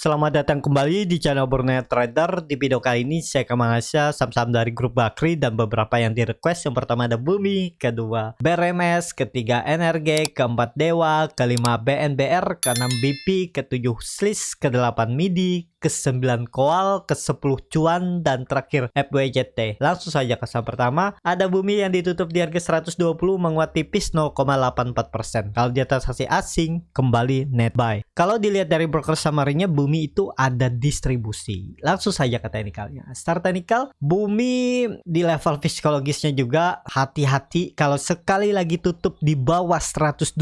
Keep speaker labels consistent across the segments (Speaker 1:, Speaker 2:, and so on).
Speaker 1: Selamat datang kembali di channel Burnet Trader. Di video kali ini saya akan mengasih saham-saham dari grup Bakri dan beberapa yang di request. Yang pertama ada Bumi, kedua BRMS, ketiga NRG, keempat Dewa, kelima BNBR, keenam BP, ketujuh SLIS, kedelapan MIDI, ke-9 Koal, ke-10 Cuan, dan terakhir FWJT. Langsung saja ke saham pertama. Ada Bumi yang ditutup di harga 120 menguat tipis 0,84%. Kalau di transaksi asing kembali net buy. Kalau dilihat dari broker summary-nya, Bumi itu ada distribusi. Langsung saja ke teknikalnya. Start teknikal, Bumi di level psikologisnya juga hati-hati kalau sekali lagi tutup di bawah 120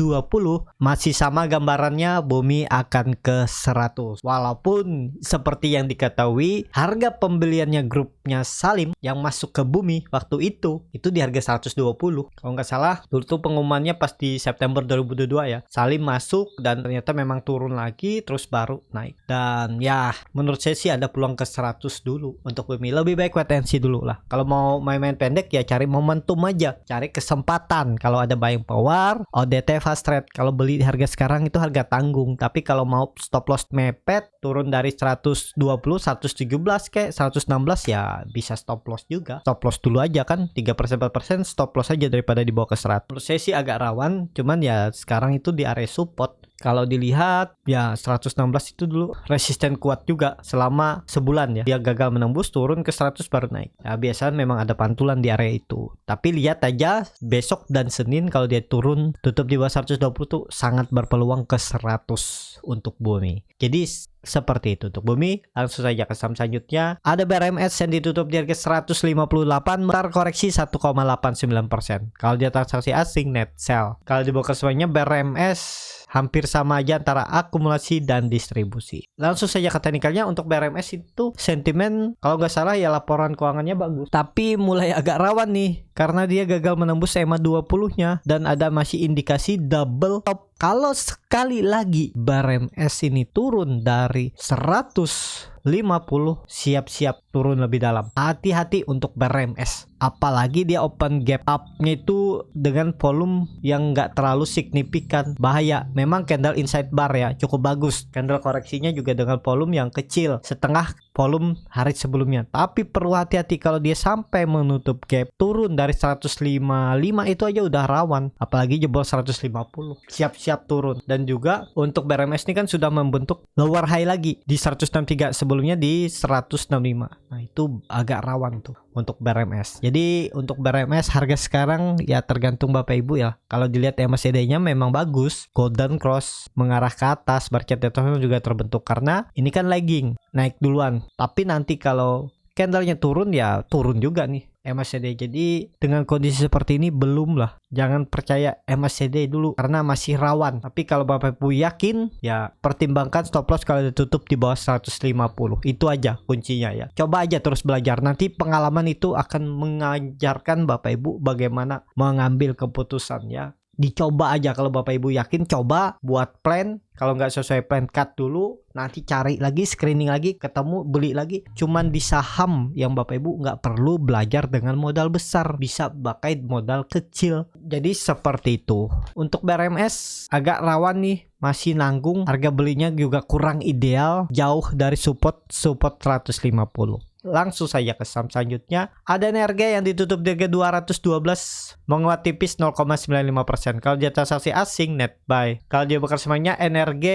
Speaker 1: masih sama gambarannya Bumi akan ke 100. Walaupun seperti yang diketahui harga pembeliannya grupnya Salim yang masuk ke Bumi waktu itu di harga 120. Kalau nggak salah dulu tuh pengumumannya pas di September 2022 ya. Salim masuk dan ternyata memang turun lagi terus baru naik. Dan ya menurut saya sih ada peluang ke 100 dulu untuk Bumi. Lebih baik wait and see dulu lah. Kalau mau main-main pendek ya cari momentum aja, cari kesempatan. Kalau ada buying power, ODT fast trade. Kalau beli di harga sekarang itu harga tanggung. Tapi kalau mau stop loss mepet turun dari 120, 117 kayak 116 ya bisa stop loss juga. Stop loss dulu aja kan 3% 4% stop loss aja daripada dibawa ke 100. Menurut saya sih agak rawan, cuman ya sekarang itu di area support. Kalau dilihat ya 116 itu dulu resisten kuat juga selama sebulan ya. Dia gagal menembus turun ke 100 baru naik. Ya biasanya memang ada pantulan di area itu. Tapi lihat aja besok dan Senin kalau dia turun tutup di bawah 120 tuh sangat berpeluang ke 100 untuk Bumi. Jadi seperti itu untuk Bumi. Langsung saja ke saham selanjutnya. Ada BRMS yang ditutup di harga 158, mentar koreksi 1,89%. Kalau dia transaksi asing net sell. Kalau dibawa ke semuanya BRMS hampir sama aja antara akumulasi dan distribusi. Langsung saja ke teknikalnya. Untuk BRMS itu sentimen kalau nggak salah ya laporan keuangannya bagus. Tapi mulai agak rawan nih karena dia gagal menembus EMA 20-nya dan ada masih indikasi double top. Kalau sekali lagi BRMS ini turun dari 150, siap-siap turun lebih dalam. Hati-hati untuk BRMS. Apalagi dia open gap up-nya itu dengan volume yang nggak terlalu signifikan. Bahaya. Memang candle inside bar ya cukup bagus. Candle koreksinya juga dengan volume yang kecil, setengah volume hari sebelumnya. Tapi perlu hati-hati kalau dia sampai menutup gap turun dari 155 itu aja udah rawan. Apalagi jebol 150. Siap-siap turun. Dan juga untuk BRMS ini kan sudah membentuk lower high lagi di 163, sebelumnya di 165. Nah itu agak rawan tuh untuk BRMS. Jadi untuk BRMS harga sekarang ya tergantung Bapak Ibu ya. Kalau dilihat MACD-nya memang bagus, golden cross mengarah ke atas, market retest juga terbentuk karena ini kan lagging, naik duluan. Tapi nanti kalau candlenya turun ya turun juga nih MACD. Jadi dengan kondisi seperti ini belum lah, jangan percaya MACD dulu karena masih rawan. Tapi kalau Bapak Ibu yakin ya pertimbangkan stop loss kalau ditutup di bawah 150. Itu aja kuncinya ya. Coba aja terus belajar, nanti pengalaman itu akan mengajarkan Bapak Ibu bagaimana mengambil keputusan ya. Dicoba aja kalau Bapak Ibu yakin, coba buat plan. Kalau nggak sesuai plan cut dulu, nanti cari lagi, screening lagi, ketemu, beli lagi. Cuman di saham yang Bapak Ibu nggak perlu belajar dengan modal besar, bisa pakai modal kecil. Jadi seperti itu. Untuk BRMS agak rawan nih, masih nanggung, harga belinya juga kurang ideal, jauh dari support 150. Langsung saja ke saham selanjutnya. Ada NRG yang ditutup di harga 212 menguat tipis 0,95%. Kalau dia transaksi asing net buy. Kalau dia bekerja semuanya NRG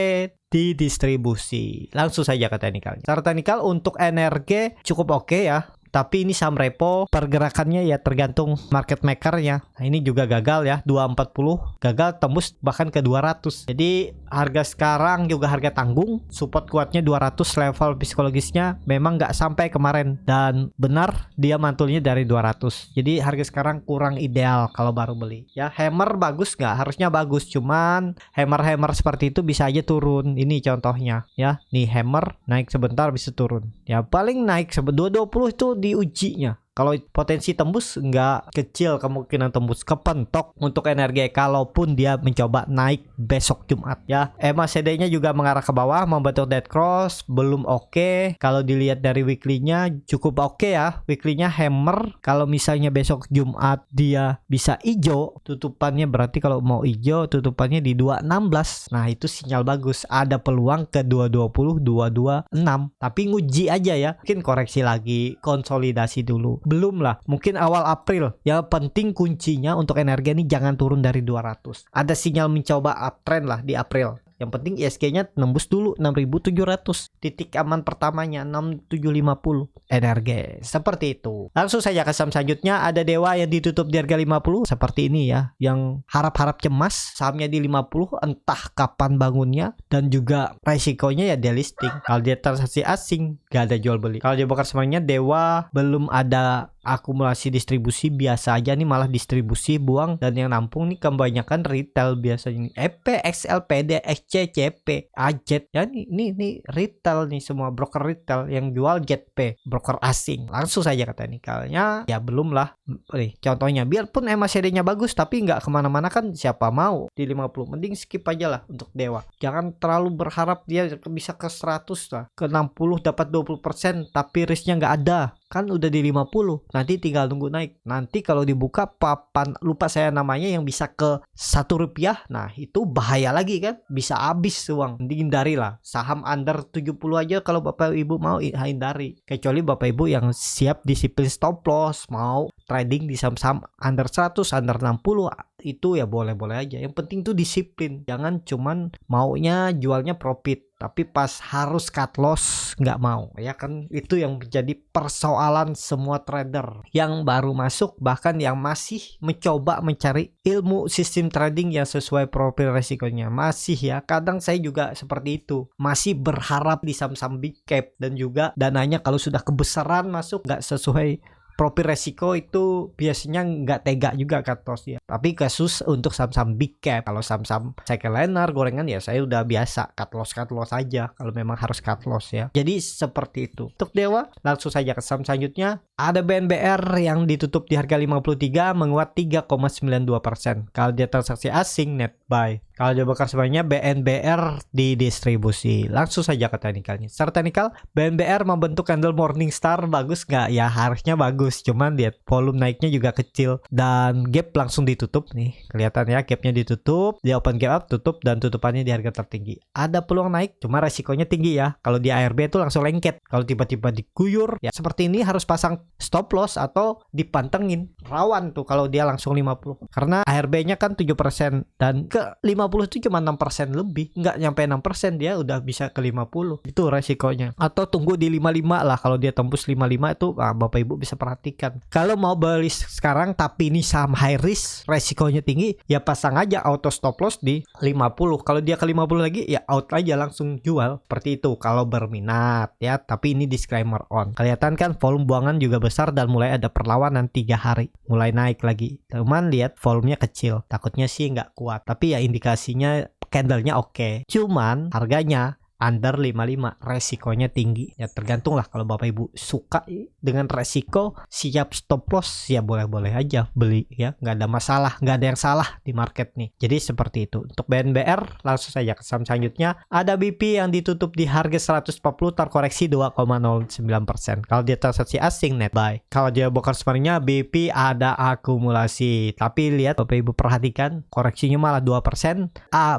Speaker 1: di distribusi. Langsung saja ke teknikalnya. Secara teknikal untuk NRG cukup oke ya. Tapi ini saham repo, pergerakannya ya tergantung market makernya. Nah ini juga gagal ya, 240 gagal tembus bahkan ke 200. Jadi harga sekarang juga harga tanggung, support kuatnya 200, level psikologisnya memang nggak sampai kemarin. Dan benar dia mantulnya dari 200. Jadi harga sekarang kurang ideal kalau baru beli. Ya hammer bagus nggak? Harusnya bagus, cuman hammer seperti itu bisa aja turun. Ini contohnya ya, nih hammer naik sebentar bisa turun. Ya paling naik 220 itu diujinya. Kalau potensi tembus nggak kecil kemungkinan tembus kepentok untuk NRG kalaupun dia mencoba naik besok Jumat ya. EMA CD-nya juga mengarah ke bawah membentuk dead cross, belum oke. Kalau dilihat dari weekly-nya cukup oke ya. Weekly-nya hammer. Kalau misalnya besok Jumat dia bisa hijau, tutupannya berarti kalau mau hijau tutupannya di 216. Nah, itu sinyal bagus. Ada peluang ke 220, 226. Tapi nguji aja ya. Mungkin koreksi lagi, konsolidasi dulu. Belum lah. Mungkin awal April. Yang penting kuncinya untuk energi ini jangan turun dari 200. Ada sinyal mencoba uptrend lah di April. Yang penting ISG-nya nembus dulu 6.700. Titik aman pertamanya 6.750. Energi. Seperti itu. Langsung saja ke saham selanjutnya. Ada Dewa yang ditutup di harga 50. Seperti ini ya. Yang harap-harap cemas. Sahamnya di 50. Entah kapan bangunnya. Dan juga resikonya ya delisting. Kalau dia transaksi asing, gak ada jual beli. Kalau dia bakar semuanya, Dewa belum ada akumulasi distribusi, biasa aja nih, malah distribusi buang, dan yang nampung nih kebanyakan retail biasanya nih. EP, XL, PD, XC, CP, AJET ya, nih retail nih, semua broker retail yang jual JetP, broker asing. Langsung saja ke teknikalnya ya, belum lah. Nih contohnya, biarpun MACD-nya bagus tapi nggak kemana-mana kan, siapa mau di 50. Mending skip aja lah untuk Dewa. Jangan terlalu berharap dia bisa ke 100 lah, ke 60 dapat 20% tapi risknya nggak ada. Kan udah di 50, nanti tinggal nunggu naik. Nanti kalau dibuka papan, lupa saya namanya, yang bisa ke Rp1, nah itu bahaya lagi kan, bisa habis uang. Hindari lah, saham under 70 aja kalau Bapak Ibu mau hindari. Kecuali Bapak Ibu yang siap disiplin stop loss, mau trading di saham-saham under 100, under 60, itu ya boleh-boleh aja. Yang penting tuh disiplin, jangan cuman maunya jualnya profit tapi pas harus cut loss nggak mau ya kan. Itu yang menjadi persoalan semua trader yang baru masuk, bahkan yang masih mencoba mencari ilmu sistem trading yang sesuai profil resikonya. Masih ya, kadang saya juga seperti itu, masih berharap di saham-saham big cap, dan juga dananya kalau sudah kebesaran masuk nggak sesuai profil resiko, itu biasanya nggak tega juga cut loss ya. Tapi kasus untuk saham-saham big cap, kalau saham-saham cycle liner, gorengan ya saya udah biasa cut loss aja kalau memang harus cut loss ya. Jadi seperti itu. Untuk Dewa, langsung saja ke saham selanjutnya. Ada BNBR yang ditutup di harga 53, menguat 3,92%. Kalau dia transaksi asing, net buy. Kalau dia bakar semuanya, BNBR didistribusi. Langsung saja ke teknikalnya. Secara teknikal, BNBR membentuk candle Morningstar. Bagus nggak? Ya harusnya bagus. Cuman lihat volume naiknya juga kecil. Dan gap langsung ditutup nih. Kelihatan ya, gapnya ditutup. Dia open gap up, tutup. Dan tutupannya di harga tertinggi. Ada peluang naik, cuma resikonya tinggi ya. Kalau di ARB itu langsung lengket. Kalau tiba-tiba diguyur, ya seperti ini harus pasang stop loss atau dipantengin. Rawan tuh kalau dia langsung 50. Karena ARB-nya kan 7%. Dan ke 50 itu cuma 6% lebih, nggak nyampe 6%, dia udah bisa ke 50. Itu resikonya. Atau tunggu di 55 lah. Kalau dia tembus 55 itu Bapak Ibu bisa perhatikan. Kalau mau beli sekarang tapi ini saham high risk, resikonya tinggi, ya pasang aja auto stop loss di 50. Kalau dia ke 50 lagi ya out aja, langsung jual. Seperti itu kalau berminat ya. Tapi ini disclaimer on. Kelihatan kan volume buangan juga besar dan mulai ada perlawanan 3 hari. Mulai naik lagi. Cuman lihat volumenya kecil. Takutnya sih nggak kuat. Tapi ya indikasinya candlenya oke. Cuman harganya under 55, resikonya tinggi ya. Tergantung lah, kalau Bapak Ibu suka dengan resiko, siap stop loss, ya boleh-boleh aja beli ya, nggak ada masalah, nggak ada yang salah di market nih. Jadi seperti itu. Untuk BNBR, langsung saja ke saham selanjutnya. Ada BP yang ditutup di harga 140, terkoreksi 2,09%. Kalau dia transaksi asing, net buy. Kalau dia bokar sebenarnya BP ada akumulasi, tapi lihat Bapak Ibu perhatikan, koreksinya malah 2%.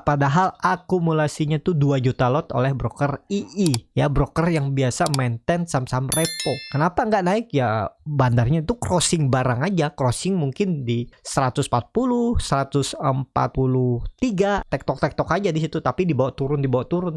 Speaker 1: Padahal akumulasinya tuh 2 juta lot oleh broker II ya, broker yang biasa maintain saham-saham repo. Kenapa nggak naik? Ya bandarnya itu crossing barang aja, crossing mungkin di 140, 143, tektok aja di situ, tapi dibawa turun,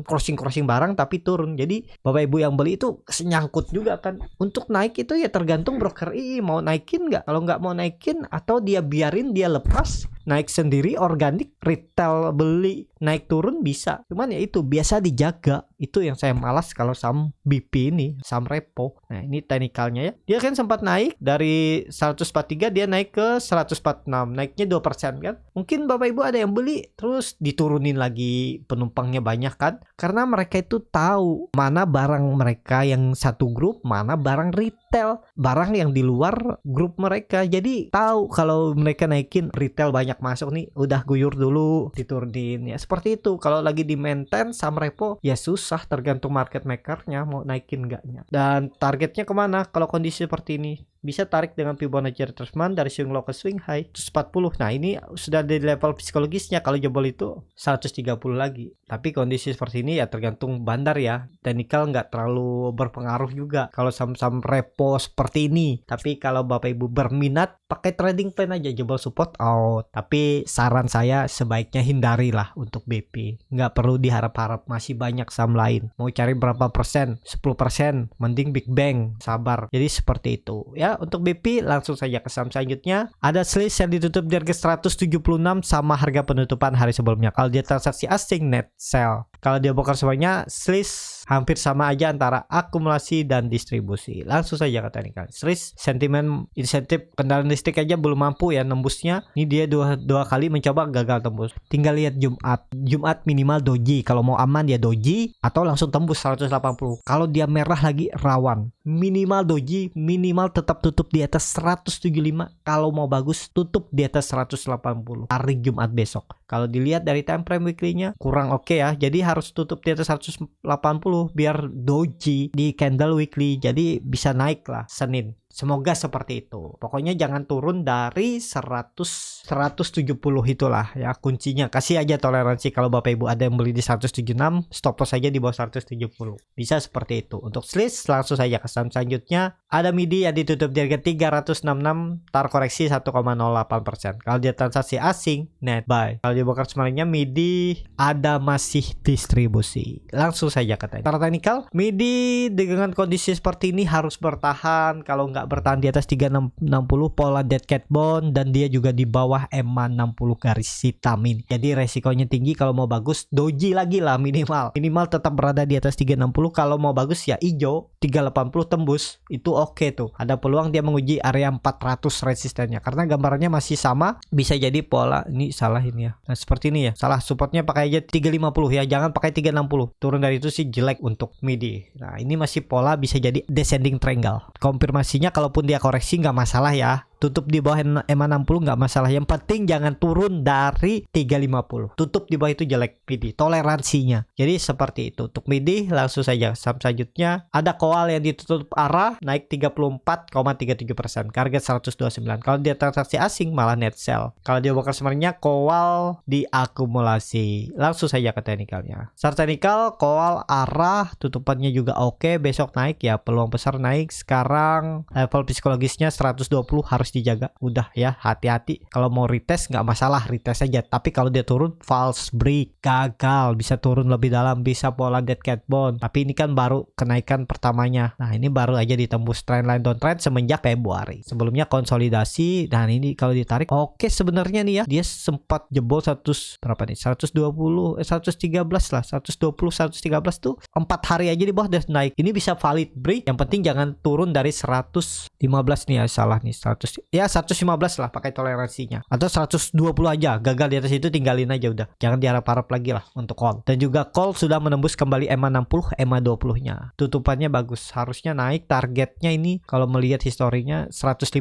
Speaker 1: crossing barang tapi turun. Jadi Bapak Ibu yang beli itu senyangkut juga kan. Untuk naik itu ya tergantung broker II mau naikin nggak. Kalau nggak mau naikin, atau dia biarin dia lepas naik sendiri organik, retail beli naik turun bisa. Cuman ya itu biasa dijaga Itu yang saya malas kalau saham BP ini, saham repo. Nah ini teknikalnya ya. Dia kan sempat naik dari 143 dia naik ke 146, naiknya 2% kan. Mungkin Bapak Ibu ada yang beli terus diturunin lagi, penumpangnya banyak kan. Karena mereka itu tahu mana barang mereka yang satu grup, mana barang retail, barang yang di luar grup mereka. Jadi tahu kalau mereka naikin retail banyak masuk nih, udah guyur dulu diturunin ya. Seperti itu. Kalau lagi di maintain saham repo ya susah, tergantung market makernya mau naikin enggaknya. Dan targetnya kemana kalau kondisi seperti ini? Bisa tarik dengan Fibonacci retracement dari swing low ke swing high 140. Nah ini sudah di level psikologisnya. Kalau jebol itu 130 lagi. Tapi kondisi seperti ini ya tergantung bandar ya. Technical nggak terlalu berpengaruh juga kalau saham-saham repo seperti ini. Tapi kalau Bapak Ibu berminat, pakai trading plan aja, jebol support out. Tapi saran saya sebaiknya hindarilah untuk BP. Nggak perlu diharap-harap, masih banyak saham lain. Mau cari berapa persen? 10%, mending Big Bang, sabar. Jadi seperti itu ya. Untuk BP langsung saja ke saham selanjutnya. Ada Slice yang ditutup di harga 176 sama harga penutupan hari sebelumnya. Kalau dia transaksi asing, net sell. Kalau dia bongkar semuanya, Slice hampir sama aja antara akumulasi dan distribusi. Langsung saja ke teknikal. Slice sentimen insentif kendaraan listrik aja belum mampu ya nembusnya. Ini dia dua kali mencoba gagal tembus. Tinggal lihat Jumat minimal doji. Kalau mau aman dia doji atau langsung tembus 180. Kalau dia merah lagi rawan. Minimal doji, minimal tetap tutup di atas 175. Kalau mau bagus tutup di atas 180 hari Jumat besok. Kalau dilihat dari time frame weekly-nya kurang oke ya. Jadi harus tutup di atas 180 biar doji di candle weekly. Jadi bisa naik lah Senin. Semoga seperti itu. Pokoknya jangan turun dari 170 itulah ya kuncinya. Kasih aja toleransi. Kalau Bapak Ibu ada yang beli di 176, stop loss saja di bawah 170. Bisa seperti itu. Untuk Slice langsung saja ke saham selanjutnya. Ada MIDI yang ditutup di harga 366, tar koreksi 1,08%. Kalau dia transaksi asing, net buy. Kalau dia bongkar semuanya MIDI ada masih distribusi. Langsung saja katanya. Secara teknikal, MIDI dengan kondisi seperti ini harus bertahan. Kalau nggak bertahan di atas 360 pola dead cat bond dan dia juga di bawah EMA 60 garis hitam ini. Jadi resikonya tinggi. Kalau mau bagus doji lagi lah minimal tetap berada di atas 360. Kalau mau bagus ya hijau 380 tembus itu oke tuh. Ada peluang dia menguji area 400 resistennya karena gambarannya masih sama. Bisa jadi pola ini salah ini ya. Nah seperti ini ya. Salah supportnya pakai aja 350 ya. Jangan pakai 360. Turun dari itu sih jelek untuk MIDI. Nah ini masih pola bisa jadi descending triangle. Konfirmasinya kalaupun dia koreksi nggak masalah ya. Tutup di bawah EMA 60 nggak masalah. Yang penting jangan turun dari 350. Tutup di bawah itu jelek MIDI. Toleransinya. Jadi seperti itu. Untuk MIDI langsung saja. Saham selanjutnya ada Koal yang ditutup arah naik 34,37%. Harga 129. Kalau dia transaksi asing malah net sell. Kalau dia bongkar sebenarnya Koal diakumulasi. Langsung saja ke teknikalnya. Secara teknikal Koal arah tutupannya juga oke. Besok naik ya. Peluang besar naik. Sekarang level psikologisnya 120 harus dijaga. Udah ya hati-hati. Kalau mau retest nggak masalah retest aja. Tapi kalau dia turun false break gagal. Bisa turun lebih dalam. Bisa pola dead cat bond. Tapi ini kan baru kenaikan pertamanya. Nah ini baru aja ditembus trendline downtrend semenjak Februari. Sebelumnya konsolidasi. Dan ini kalau ditarik oke sebenarnya nih ya. Dia sempat jebol 100 berapa nih? 113 lah. 113 tuh 4 hari aja di bawah udah naik. Ini bisa valid break. Yang penting jangan turun dari 115 nih ya. Salah nih 100 ya 115 lah pakai toleransinya atau 120 aja. Gagal di atas itu tinggalin aja udah. Jangan diharap-harap lagi lah untuk call. Dan juga call sudah menembus kembali EMA 60, EMA 20 nya. Tutupannya bagus. Harusnya naik. Targetnya ini kalau melihat historinya 150.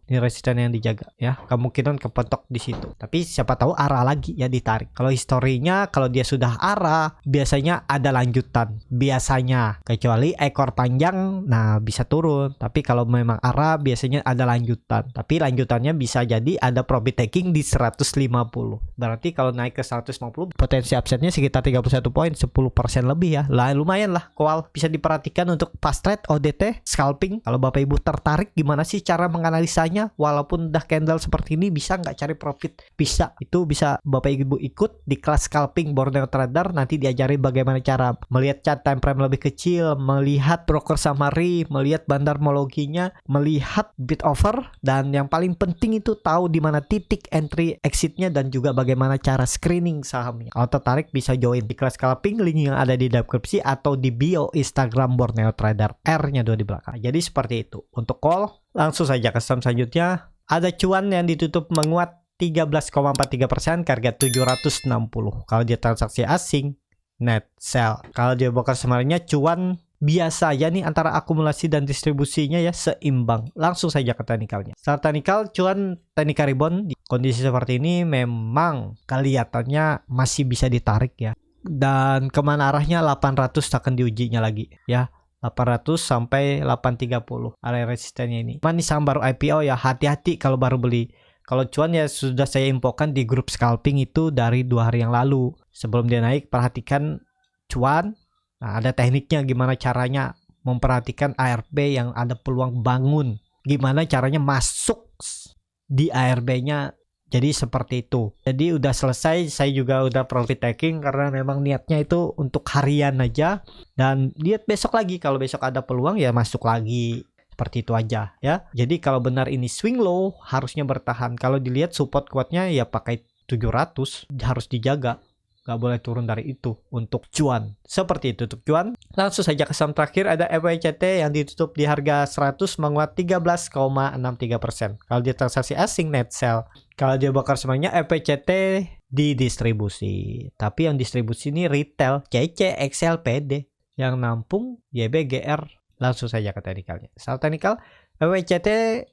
Speaker 1: Ini resisten yang dijaga ya. Kemungkinan kepentok di situ. Tapi siapa tahu arah lagi ya ditarik. Kalau historinya kalau dia sudah arah biasanya ada lanjutan. Biasanya kecuali ekor panjang nah bisa turun. Tapi kalau memang arah biasanya ada lanjutan. Tapi lanjutannya bisa jadi ada profit taking di 150. Berarti kalau naik ke 150 potensi upsetnya sekitar 31 poin, 10% lebih ya. Lah lumayan lah Koal. Bisa diperhatikan untuk fast trade, ODT, scalping. Kalau Bapak Ibu tertarik gimana sih cara menganalisanya walaupun udah candle seperti ini bisa nggak cari profit? Bisa. Itu bisa Bapak Ibu ikut di kelas scalping Borneo Trader. Nanti diajari bagaimana cara melihat chart time frame lebih kecil, melihat broker summary, melihat bandarmologinya, melihat bid offer dan Dan yang paling penting itu tahu di mana titik entry exitnya dan juga bagaimana cara screening sahamnya. Kalau tertarik bisa join di kelas scalping, link yang ada di deskripsi atau di bio Instagram Borneo Trader, R-nya 2 di belakang. Jadi seperti itu. Untuk call, langsung saja ke saham selanjutnya. Ada cuan yang ditutup menguat 13,43% ke harga 760. Kalau dia transaksi asing, net sell. Kalau dia bokar sebenarnya cuan biasa aja nih antara akumulasi dan distribusinya ya seimbang. Langsung saja ke teknikalnya. Setelah teknikal, cuan teknikal rebound di kondisi seperti ini memang kelihatannya masih bisa ditarik ya. Dan kemana arahnya 800 akan diujinya lagi ya. 800 sampai 830 area resistennya ini. Cuman saham baru IPO ya, hati-hati kalau baru beli. Kalau cuan ya sudah saya infokan di grup scalping itu dari 2 hari yang lalu. Sebelum dia naik, perhatikan cuan. Nah, ada tekniknya gimana caranya memperhatikan ARB yang ada peluang bangun. Gimana caranya masuk di ARB-nya. Jadi seperti itu. Jadi udah selesai, saya juga udah profit taking karena memang niatnya itu untuk harian aja. Dan lihat besok lagi, kalau besok ada peluang ya masuk lagi. Seperti itu aja ya. Jadi kalau benar ini swing low, harusnya bertahan. Kalau dilihat support kuatnya ya pakai 700, harus dijaga. Gak boleh turun dari itu untuk cuan. Seperti itu untuk cuan. Langsung saja ke saham terakhir, ada FWCT yang ditutup di harga 100 menguat 13,63%. Kalau dia transaksi asing net sell. Kalau dia bakar semuanya FWCT di distribusi. Tapi yang distribusi ini retail, CC, XL, PD. Yang nampung YBGR. Langsung saja ke teknikalnya. Saham teknikal, FWCT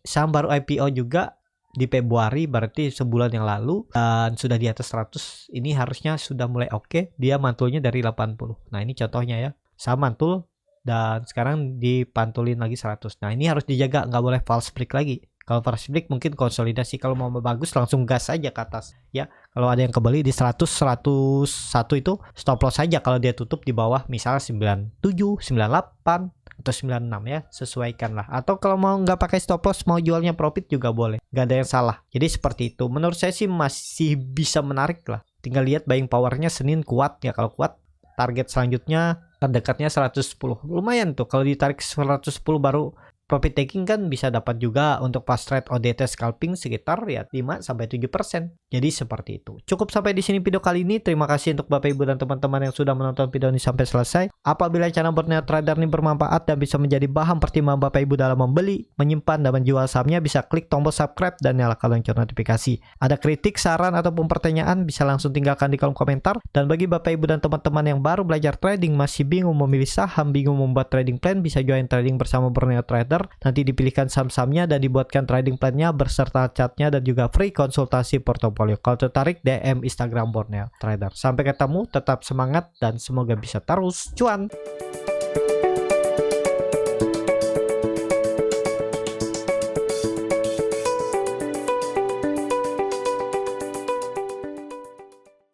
Speaker 1: saham baru IPO juga di Februari, berarti sebulan yang lalu, dan sudah di atas 100. Ini harusnya sudah mulai oke. Dia mantulnya dari 80. Nah ini contohnya ya, saham mantul dan sekarang dipantulin lagi 100. Nah ini harus dijaga, nggak boleh false break lagi. Kalau false break mungkin konsolidasi. Kalau mau bagus langsung gas aja ke atas ya. Kalau ada yang kebeli di 100, 101 itu stop loss saja kalau dia tutup di bawah misalnya 97, 98 atau 96 ya, sesuaikan lah. Atau kalau mau nggak pakai stop loss, mau jualnya profit juga boleh, nggak ada yang salah. Jadi seperti itu, menurut saya sih masih bisa menarik lah. Tinggal lihat buying powernya Senin kuat ya. Kalau kuat, target selanjutnya terdekatnya 110. Lumayan tuh kalau ditarik 110 baru profit taking kan bisa dapat juga untuk fast trade ODT scalping sekitar ya 5-7%. Jadi seperti itu. Cukup sampai di sini video kali ini. Terima kasih untuk Bapak Ibu dan teman-teman yang sudah menonton video ini sampai selesai. Apabila channel Borneo Trader ini bermanfaat dan bisa menjadi bahan pertimbangan Bapak Ibu dalam membeli, menyimpan dan menjual sahamnya, bisa klik tombol subscribe dan nyalakan lonceng notifikasi. Ada kritik, saran ataupun pertanyaan bisa langsung tinggalkan di kolom komentar. Dan bagi Bapak Ibu dan teman-teman yang baru belajar trading, masih bingung memilih saham, bingung membuat trading plan, bisa join trading bersama Borneo Trader. Nanti dipilihkan saham-sahamnya dan dibuatkan trading plan-nya beserta chartnya dan juga free konsultasi portofolio. Kalau tertarik, DM Instagram Borneo Trader. Sampai ketemu, tetap semangat dan semoga bisa terus cuan.